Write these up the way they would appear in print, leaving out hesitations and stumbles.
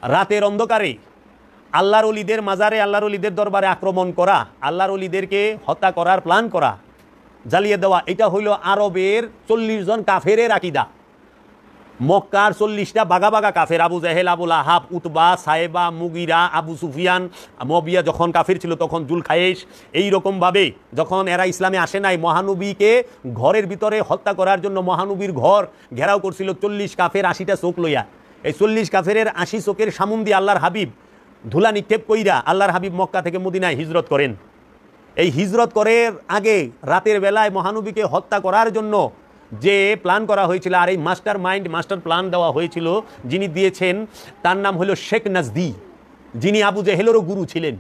রাতের অন্ধকারে আল্লাহর ওলিদের মাজারে, আল্লাহর ওলিদের দরবারে আক্রমণ করা, আল্লাহর ওলিদেরকে হত্যা করার প্ল্যান করা, জ্বালিয়ে দেওয়া, এটা হইল আরবের 40 জন কাফেরের আকীদা। মক্কার 40টা বাগা বাগা কাফের, আবু জাহেল, আবুল আহাব, উতবা, সায়েবা, মুগিরা, আবু সুফিয়ান, মবিয়া যখন কাফির ছিল তখন জুলখায়েশ, এইরকমভাবে যখন এরা ইসলামে আসে নাই, মহানবীকে ঘরের ভিতরে হত্যা করার জন্য মহানবীর ঘর ঘেরাও করছিল 40 কাফের 80টা চোখ লইয়া। এই 40 কাফের 80 চোখের সামুন্দি আল্লাহর হাবিব ধুলা নিক্ষেপ কইরা আল্লাহর হাবিব মক্কা থেকে মদিনায় হিজরত করেন। এই হিজরত করার আগে রাতের বেলায় মহানবীকে হত্যা করার জন্য যে প্ল্যান করা হয়েছিল, আর এই মাস্টার মাইন্ড, মাস্টার প্ল্যান দেওয়া হয়েছিল, যিনি দিয়েছেন তার নাম হলো শেখ নাজদি, যিনি আবু জেহেলেরও গুরু ছিলেন,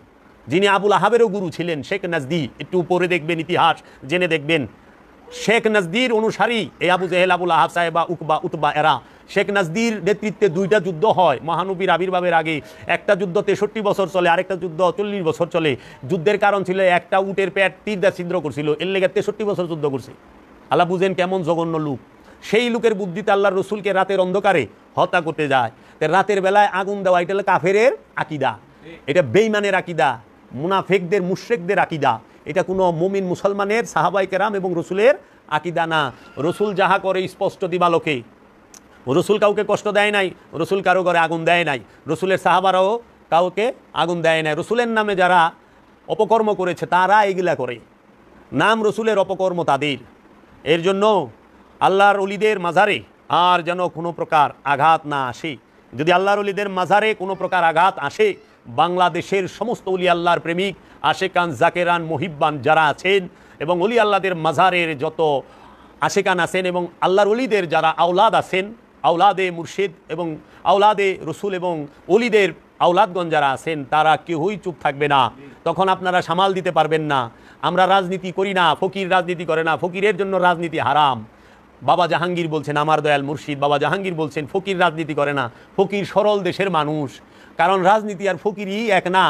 যিনি আবুল আহাবেরও গুরু ছিলেন, শেখ নাজদি। একটু উপরে দেখবেন, ইতিহাস জেনে দেখবেন। শেখ নাজদির অনুসারী এই আবু জেহেল, আবুল আহাব, সাহেবা, উকবা, উতবা এরা। শেখ নাজদির নেতৃত্বে 2টা যুদ্ধ হয় মহানবীর আবির্ভাবের আগে। একটা যুদ্ধ 63 বছর চলে, আরেকটা যুদ্ধ 40 বছর চলে। যুদ্ধের কারণ ছিল একটা উটের পেট তীর দিয়ে ছিদ্র করছিল, এর লেগে 63 বছর যুদ্ধ করছে। আল্লাহ বুঝেন কেমন জঘন্য লোক। সেই লোকের বুদ্ধিতে আল্লাহর রসুলকে রাতের অন্ধকারে হত্যা করতে যায়। রাতের বেলায় আগুন দেওয়া, এটা হলো কাফেরের আকীদা, এটা বেঈমানের আকীদা, মুনাফিকদের, মুশরিকদের আকীদা। এটা কোনো মুমিন মুসলমানের, সাহাবায়ে কেরাম এবং রসুলের আকীদা না। রসুল যাহা করে স্পষ্ট দিবালোকে। রসুল কাউকে কষ্ট দেয় নাই, রসুল কারো ঘরে আগুন দেয় নাই, রসুলের সাহাবারাও কাউকে আগুন দেয় নাই। রসুলের নামে যারা অপকর্ম করেছে তারা এগুলা করে, নাম রসুলের অপকর্ম তাদের। এর জন্য আল্লাহর ওলিদের মাজারে আর যেন কোনো প্রকার আঘাত না আসে। যদি আল্লাহর ওলিদের মাজারে কোনো প্রকার আঘাত আসে, বাংলাদেশের সমস্ত ওলি আল্লাহর প্রেমিক, আশেকান, জাকেরান, মহিব্বান যারা আছেন এবং ওলি আল্লাহদের মাজারের যত আশেকান আছেন এবং আল্লাহর ওলিদের যারা আওলাদ আছেন, আওলাদে মুর্শিদ এবং আওলাদে রসুল এবং ওলিদের আওলাদগণ যারা আছেন, তারা কেউই চুপ থাকবে না। তখন আপনারা সামাল দিতে পারবেন না। আমরা রাজনীতি করি না, ফকির রাজনীতি করে না, ফকিরের জন্য রাজনীতি হারাম। বাবা জাহাঙ্গীর বলছেন, আমার দয়াল মুর্শিদ বাবা জাহাঙ্গীর বলছেন, ফকির রাজনীতি করে না, ফকির সরল দেশের মানুষ। কারণ রাজনীতি আর ফকিরই এক না।